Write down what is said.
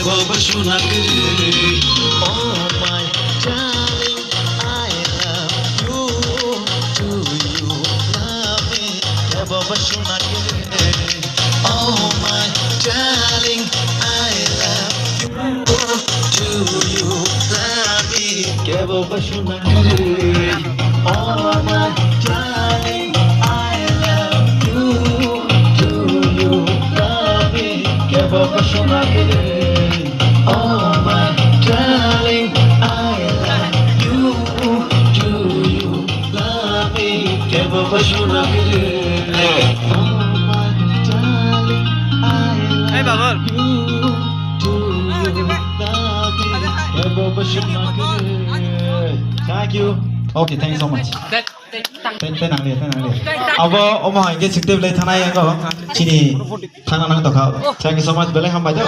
বাবা সোনা করে Oh my darling I love you Do you love me কে বাবা সোনা করে Oh my darling I love you Do you love me কে বাবা সোনা করে Oh my darling I love you Do you love me কে বাবা সোনা করে Oh my darling I love you Do you love me কে বাবা সোনা করে Oh my darling I love you Do you love me কে বাবা সোনা করে Thank you Okay, thank you so much. Tên nàng liệt. Abo, ông hỏi cái trực tiếp lên thằng này anh có. Chỉ đi thằng nào năng tộc hậu. Thank you so much. Bữa nay không bài đâu.